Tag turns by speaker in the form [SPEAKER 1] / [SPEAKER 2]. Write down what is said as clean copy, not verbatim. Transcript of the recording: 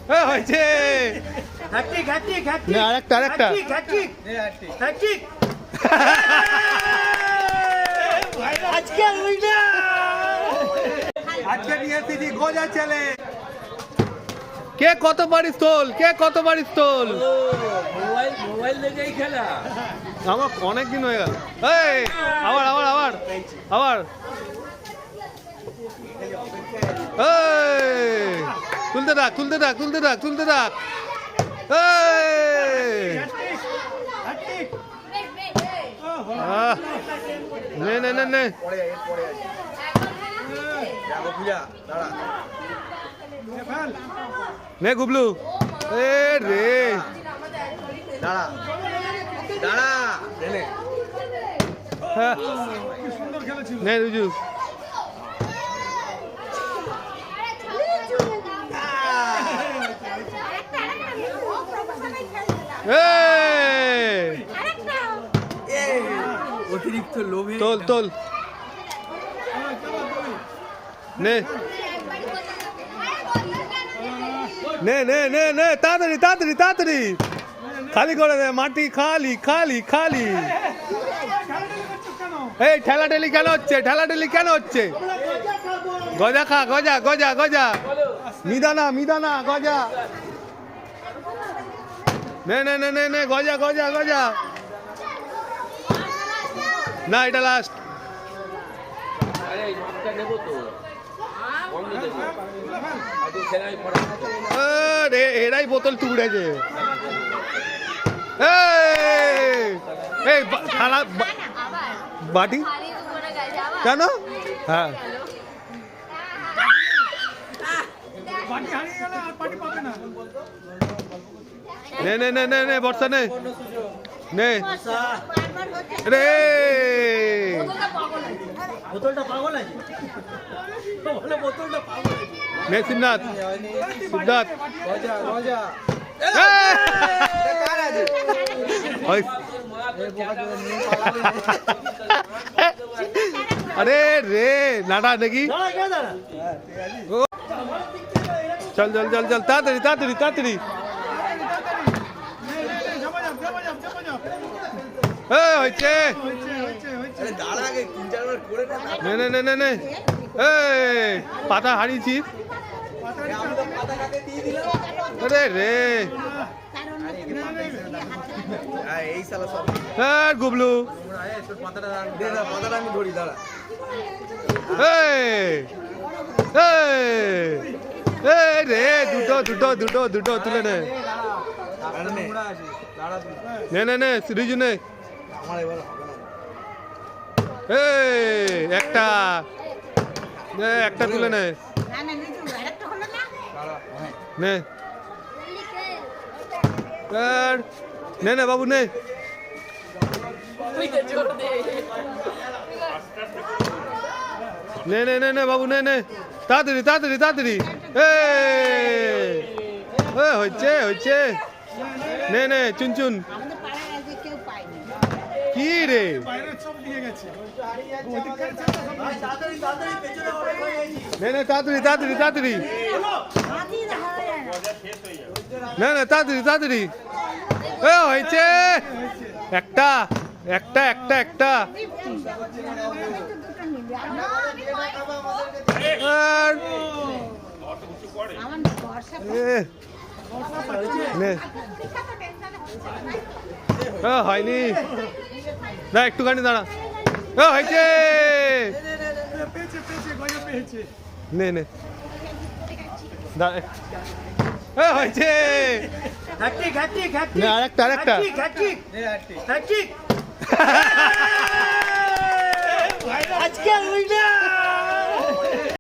[SPEAKER 1] হয়েছে আরেকটা আজকে নিয়ে এসেছি গোজা ছেলে। কে কত পারিস তোল, কে কত পারিস তোল।
[SPEAKER 2] মোবাইল দেখেই খেলা
[SPEAKER 1] আমার অনেক দিন হয়ে গেল। এই আবার আবার আবার আবার তুলতে থাক তুলতে থাক তুলতে থাক তুলতে থাক। নে নে নে নে নে গুবলু। এ রে
[SPEAKER 2] দাঁড়া দাঁড়া
[SPEAKER 1] নে রুজু।
[SPEAKER 2] অতিরিক্ত লোভে
[SPEAKER 1] তোল তোল নে নে নে নে নে তাড়াতাড়ি তাড়াতাড়ি তাড়াতাড়ি খালি করে দে মাটি খালি খালি খালি। এই ঠেলাঠেলি কেন হচ্ছে, ঠেলাঠেলি কেন হচ্ছে। গজা খা গজা গজা গজা মিদানা মিদানা গজা। নে নে নে নে নে গজা গজা গজা। না এটা লাস্ট। এরাই বোতল টুকরেছে। এই থালা বাটি কেন। হ্যাঁ নে নে নে নে নে বর্ষা নে নে রে।
[SPEAKER 2] বোতলটা পাগল আছে বোতলটা পাগল আছে।
[SPEAKER 1] নে সিদ্ধার্থ সিদ্ধার্থ अरे रे नाटा देखी चल चल चल चल तातड़ी तातड़ी तातड़ी पाता हारी छी अरे रे गुबलू রে দুটো দুটো দুটো দুটো তুলে নে নে নে নে সিরিজু নে একটা একটা তুলে নে নে নে নে বাবু নে নে নে নে নে বাবু নে নে তাড়াতাড়ি তাড়াতাড়ি তাড়াতাড়ি হচ্ছে হচ্ছে নে নে চুন চুন কি রে নে নে তাড়াতাড়ি তাড়াতাড়ি তাড়াতাড়ি না না তাড়াতাড়ি তাড়াতাড়ি হয়েছে একটা একটা একটা একটা হয়নি না একটুখানি দাঁড়া হয়েছে নে নে হয়েছে আরেকটা আরেকটা
[SPEAKER 2] আজকে